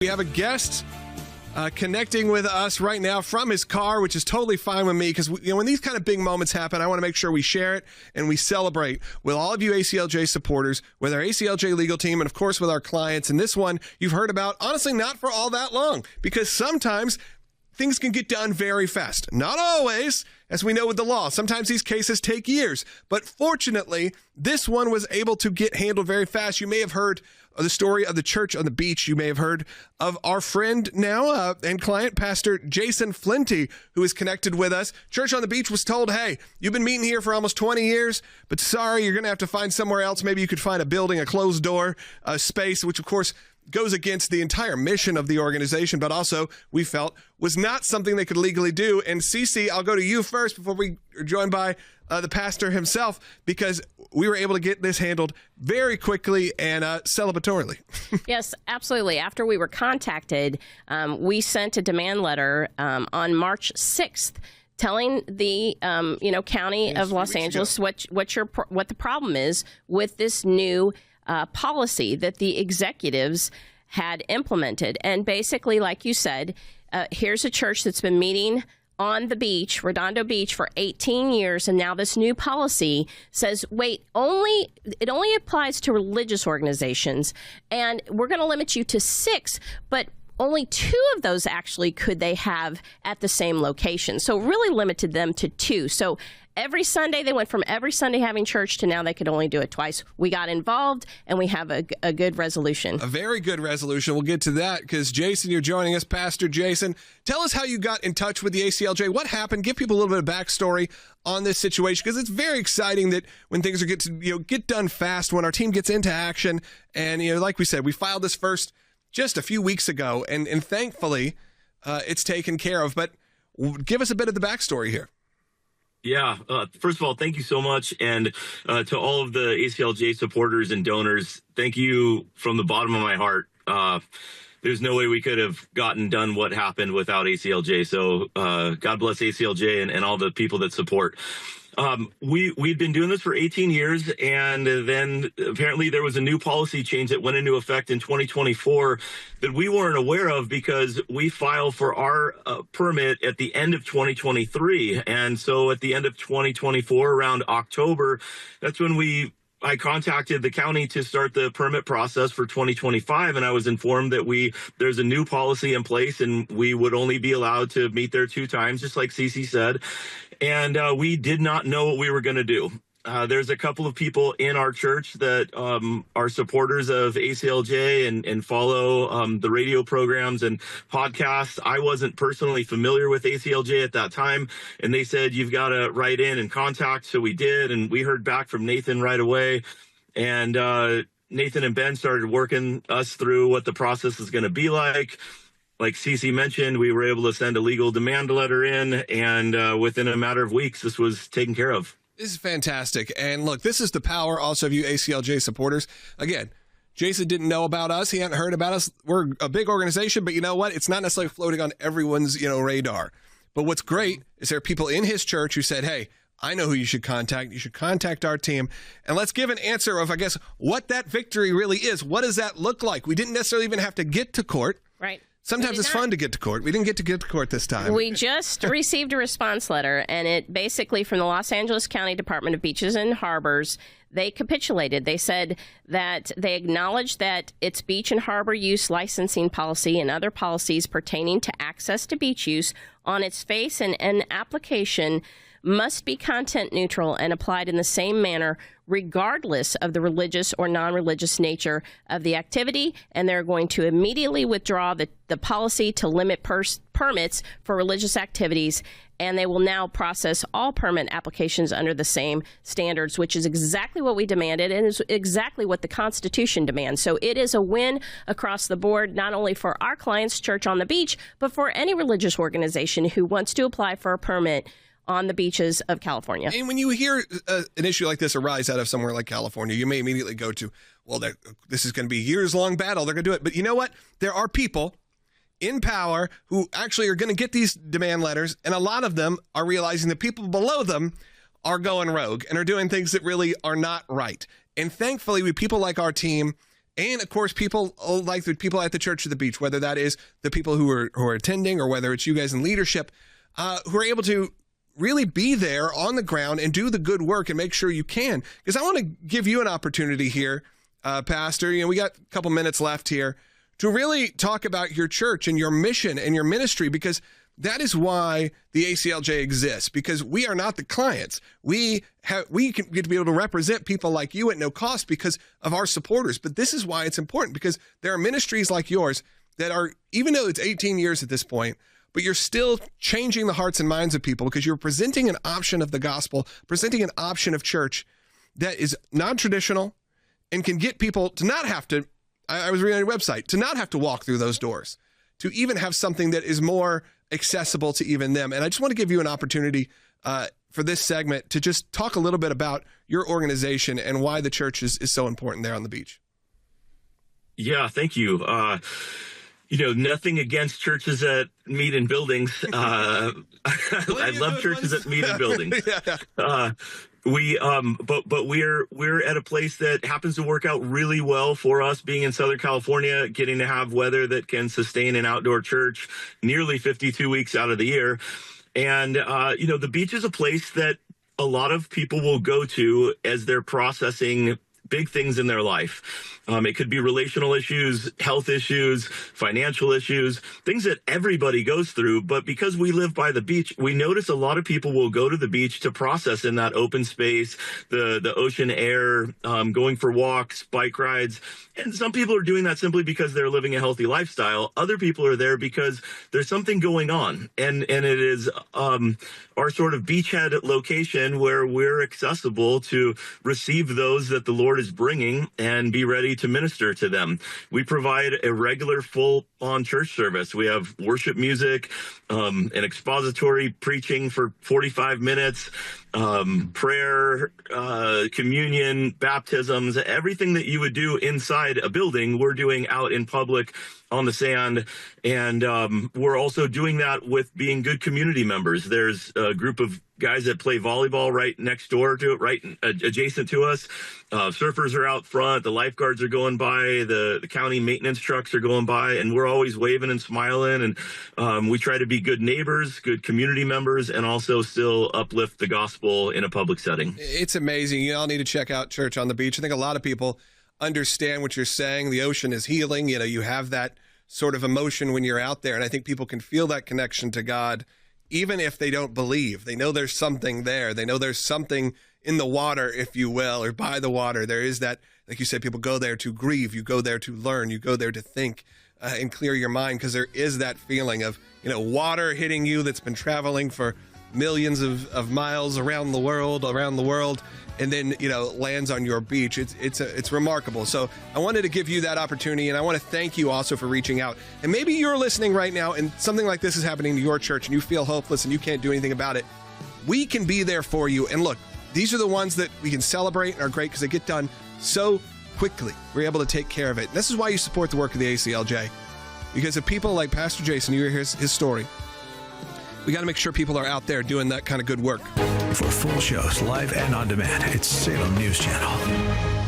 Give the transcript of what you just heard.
We have a guest connecting with us right now from his car, which is totally fine with me because when these kind of big moments happen, I want to make sure we share it and we celebrate with all of you ACLJ supporters, with our ACLJ legal team, and of course with our clients. And this one you've heard about, honestly, not for all that long, because sometimes things can get done very fast. Not always, as we know with the law. Sometimes these cases take years. But fortunately, this one was able to get handled very fast. You may have heard the story of the church on the beach. You may have heard of our friend now and client, Pastor Jason Flinty, who is connected with us. Church on the Beach was told, hey, you've been meeting here for almost 20 years, but sorry, you're going to have to find somewhere else. Maybe you could find a building, a closed door space, which of course goes against the entire mission of the organization, but also we felt was not something they could legally do. And Cece, I'll go to you first before we are joined by the pastor himself, because we were able to get this handled very quickly and celebratorily. Yes, absolutely. After we were contacted, we sent a demand letter on March 6th telling the county of Los Angeles what the problem is with this new policy that the executives had implemented. And basically, like you said, here's a church that's been meeting on the beach, Redondo Beach, for 18 years, and now this new policy says, wait, it only applies to religious organizations, and we're going to limit you to 6, but only 2 of those actually could they have at the same location. So really limited them to 2. So every Sunday, they went from every Sunday having church to now they could only do it twice. We got involved, and we have a good resolution. A very good resolution. We'll get to that because, Jason, you're joining us. Pastor Jason, tell us how you got in touch with the ACLJ. What happened? Give people a little bit of backstory on this situation, because it's very exciting that when things are get done fast, when our team gets into action. And, like we said, we filed this first just a few weeks ago, and thankfully it's taken care of. But give us a bit of the backstory here. Yeah. First of all, thank you so much. And to all of the ACLJ supporters and donors, thank you from the bottom of my heart. There's no way we could have gotten done what happened without ACLJ. So God bless ACLJ and all the people that support. We'd been doing this for 18 years, and then apparently there was a new policy change that went into effect in 2024 that we weren't aware of because we filed for our permit at the end of 2023. And so at the end of 2024, around October, that's when I contacted the county to start the permit process for 2025, and I was informed that there's a new policy in place and we would only be allowed to meet there 2 times, just like Cece said. And we did not know what we were going to do. There's a couple of people in our church that are supporters of ACLJ and follow the radio programs and podcasts. I wasn't personally familiar with ACLJ at that time, and they said, you've got to write in and contact. So we did, and we heard back from Nathan right away. And Nathan and Ben started working us through what the process is going to be like. Like Cece mentioned, we were able to send a legal demand letter in, and within a matter of weeks, this was taken care of. This is fantastic. And look, this is the power also of you ACLJ supporters. Again, Jason didn't know about us. He hadn't heard about us. We're a big organization, but you know what? It's not necessarily floating on everyone's, radar. But what's great is there are people in his church who said, hey, I know who you should contact. You should contact our team. And let's give an answer of, I guess, what that victory really is. What does that look like? We didn't necessarily even have to get to court. Right. Sometimes it's fun to get to court. We didn't get to court this time. We just received a response letter, and it basically from the Los Angeles County Department of Beaches and Harbors. They capitulated. They said that they acknowledge that its beach and harbor use licensing policy and other policies pertaining to access to beach use on its face and application must be content neutral and applied in the same manner regardless of the religious or non-religious nature of the activity, and they're going to immediately withdraw the policy to limit permits for religious activities, and they will now process all permit applications under the same standards, which is exactly what we demanded and is exactly what the Constitution demands. So it is a win across the board, not only for our clients, Church on the Beach, but for any religious organization who wants to apply for a permit on the beaches of California. And when you hear an issue like this arise out of somewhere like California, you may immediately go to, well, this is going to be a years-long battle. They're going to do it. But you know what? There are people in power who actually are going to get these demand letters, and a lot of them are realizing that people below them are going rogue and are doing things that really are not right. And thankfully, with people like our team And of course, people like the people at the Church of the Beach, whether that is the people who are attending or whether it's you guys in leadership, who are able to really be there on the ground and do the good work and make sure you can. Because I want to give you an opportunity here, Pastor. We got a couple minutes left here to really talk about your church and your mission and your ministry, because that is why the ACLJ exists, because we are not the clients. We can get to be able to represent people like you at no cost because of our supporters. But this is why it's important, because there are ministries like yours that are, even though it's 18 years at this point, but you're still changing the hearts and minds of people because you're presenting an option of the gospel, presenting an option of church that is non-traditional and can get people to not have to, I was reading on your website, to not have to walk through those doors, to even have something that is more accessible to even them. And I just want to give you an opportunity for this segment to just talk a little bit about your organization and why the church is so important there on the beach. Yeah, thank you. Nothing against churches that meet in buildings. I love churches that meet in buildings. Yeah. But we're at a place that happens to work out really well for us, being in Southern California, getting to have weather that can sustain an outdoor church nearly 52 weeks out of the year. And, the beach is a place that a lot of people will go to as they're processing big things in their life. It could be relational issues, health issues, financial issues, things that everybody goes through. But because we live by the beach, we notice a lot of people will go to the beach to process in that open space, the ocean air, going for walks, bike rides. And some people are doing that simply because they're living a healthy lifestyle. Other people are there because there's something going on. And it is our sort of beachhead location where we're accessible to receive those that the Lord is bringing and be ready to minister to them. We provide a regular full-on church service. We have worship music, an expository preaching for 45 minutes, prayer, communion, baptisms, everything that you would do inside a building, we're doing out in public on the sand. And we're also doing that with being good community members. There's a group of guys that play volleyball right next door to it, right adjacent to us. Surfers are out front. The lifeguards are going by. The county maintenance trucks are going by. And we're always waving and smiling. And we try to be good neighbors, good community members, and also still uplift the gospel in a public setting. It's amazing. You all need to check out Church on the Beach. I think a lot of people understand what you're saying. The ocean is healing. You have that sort of emotion when you're out there. And I think people can feel that connection to God, even if they don't believe. They know there's something there. They know there's something in the water, if you will, or by the water. There is that, like you said, people go there to grieve. You go there to learn. You go there to think and clear your mind, because there is that feeling of, water hitting you that's been traveling for millions of miles around the world, and then, lands on your beach. It's remarkable. So I wanted to give you that opportunity, and I want to thank you also for reaching out. And maybe you're listening right now and something like this is happening to your church and you feel hopeless and you can't do anything about it. We can be there for you. And look, these are the ones that we can celebrate and are great because they get done so quickly. We're able to take care of it. And this is why you support the work of the ACLJ. Because of people like Pastor Jason, you hear his story. We got to make sure people are out there doing that kind of good work. For full shows, live and on demand, it's Salem News Channel.